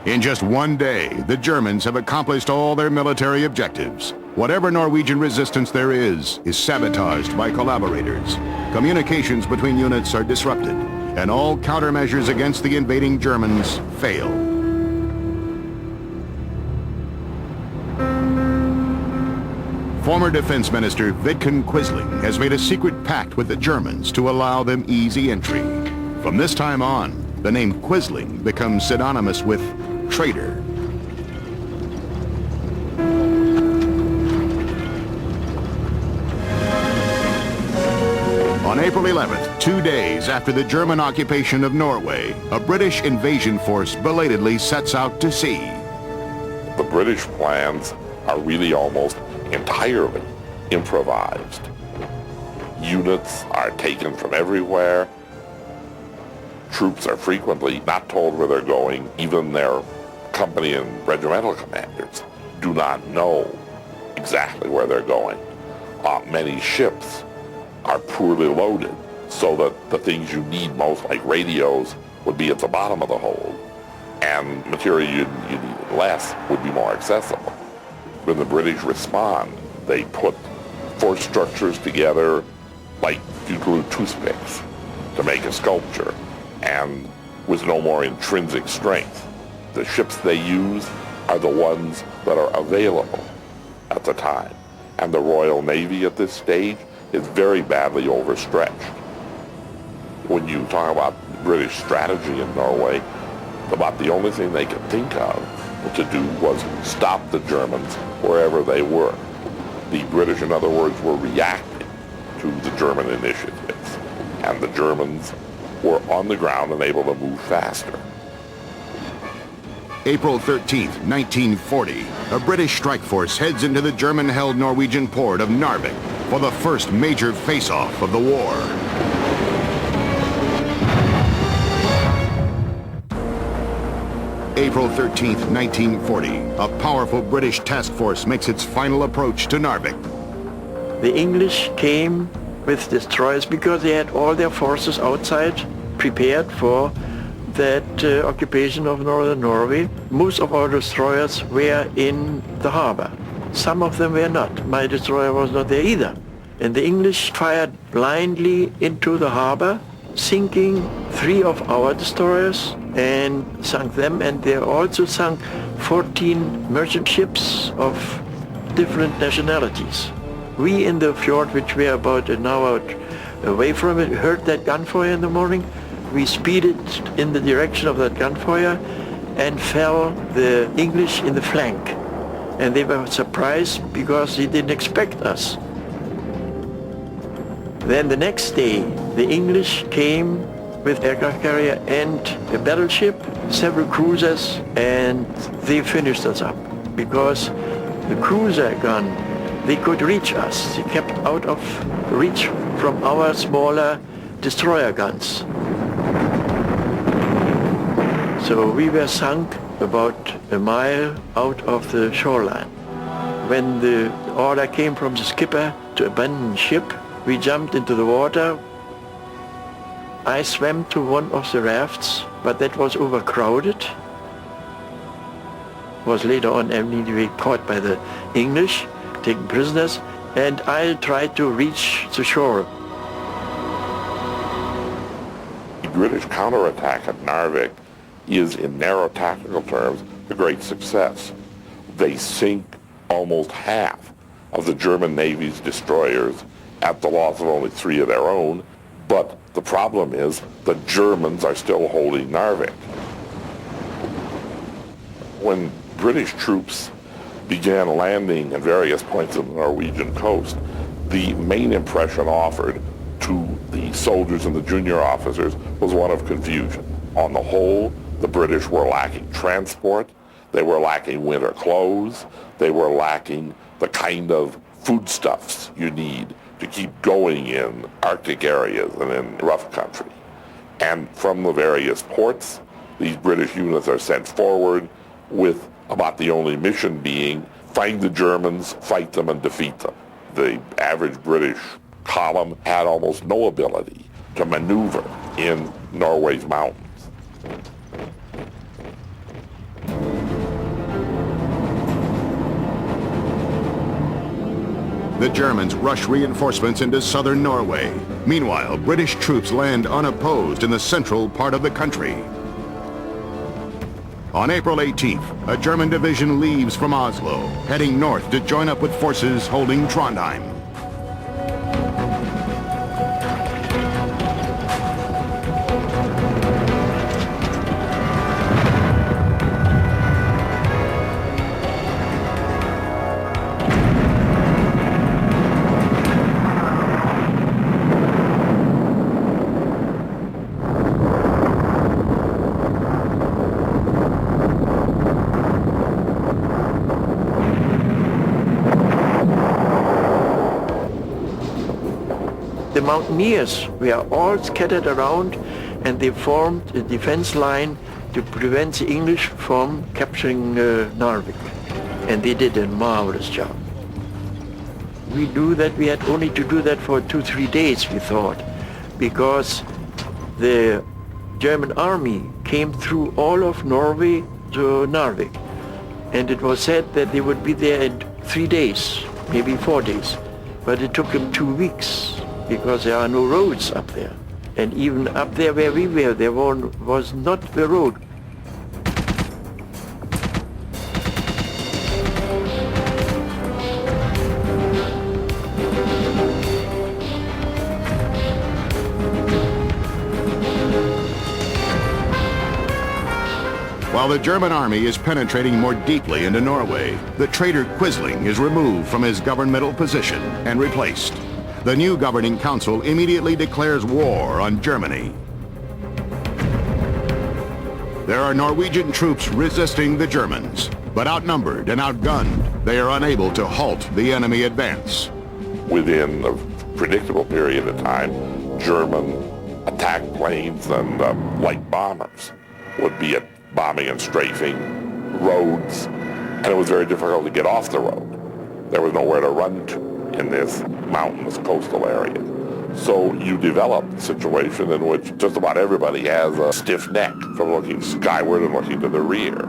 In just one day, the Germans have accomplished all their military objectives. Whatever Norwegian resistance there is sabotaged by collaborators. Communications between units are disrupted, and all countermeasures against the invading Germans fail. Former Defense Minister Vidkun Quisling has made a secret pact with the Germans to allow them easy entry. From this time on, the name Quisling becomes synonymous with traitor. On April 11th, 2 days after the German occupation of Norway, a British invasion force belatedly sets out to sea. The British plans are really almost entirely improvised. Units are taken from everywhere. Troops are frequently not told where they're going. Even their company and regimental commanders do not know exactly where they're going. Many ships are poorly loaded so that the things you need most, like radios, would be at the bottom of the hold, and material you need less would be more accessible. When the British respond, they put force structures together like you glue toothpicks to make a sculpture, and with no more intrinsic strength. The ships they use are the ones that are available at the time. And the Royal Navy at this stage is very badly overstretched. When you talk about British strategy in Norway, about the only thing they could think of to do was stop the Germans wherever they were. The British, in other words, were reacting to the German initiatives, and the Germans were on the ground and able to move faster. April 13th, 1940, a British strike force heads into the German-held Norwegian port of Narvik for the first major face-off of the war. April 13th, 1940, a powerful British task force makes its final approach to Narvik. The English came with destroyers because they had all their forces outside prepared for that occupation of northern Norway. Most of our destroyers were in the harbor. Some of them were not. My destroyer was not there either. And the English fired blindly into the harbor, sinking 3 of our destroyers and sunk them, and they also sunk 14 merchant ships of different nationalities. We in the fjord, which we are about an hour away from it, heard that gunfire in the morning. We speeded in the direction of that gunfire and fell the English in the flank. And they were surprised because they didn't expect us. Then the next day, the English came with aircraft carrier and a battleship, several cruisers, and they finished us up because the cruiser gun, they could reach us. They kept out of reach from our smaller destroyer guns. So we were sunk about a mile out of the shoreline. When the order came from the skipper to abandon ship, we jumped into the water. I swam to one of the rafts, but that was overcrowded. Was later on anyway caught by the English, taken prisoners, and I tried to reach the shore. The British counterattack at Narvik is, in narrow tactical terms, a great success. They sink almost half of the German Navy's destroyers at the loss of only 3 of their own, but the problem is the Germans are still holding Narvik. When British troops began landing at various points of the Norwegian coast, the main impression offered to the soldiers and the junior officers was one of confusion. On the whole, the British were lacking transport, they were lacking winter clothes, they were lacking the kind of foodstuffs you need to keep going in Arctic areas and in rough country. And from the various ports, these British units are sent forward with about the only mission being find the Germans, fight them, and defeat them. The average British column had almost no ability to maneuver in Norway's mountains. the Germans rush reinforcements into southern Norway. Meanwhile, British troops land unopposed in the central part of the country. On April 18th, a German division leaves from Oslo, heading north to join up with forces holding Trondheim. The mountaineers were all scattered around, and they formed a defense line to prevent the English from capturing Narvik. And they did a marvelous job. We had only to do that for 2-3 days, we thought, because the German army came through all of Norway to Narvik. And it was said that they would be there in 3 days, maybe 4 days. But it took them 2 weeks, because there are no roads up there. And even up there where we were, there was not a road. While the German army is penetrating more deeply into Norway, the traitor Quisling is removed from his governmental position and replaced. The new governing council immediately declares war on Germany. There are Norwegian troops resisting the Germans, but outnumbered and outgunned, they are unable to halt the enemy advance. Within a predictable period of time, German attack planes and light bombers would be bombing and strafing roads, and it was very difficult to get off the road. There was nowhere to run to in this mountainous coastal area. So you develop a situation in which just about everybody has a stiff neck from looking skyward and looking to the rear.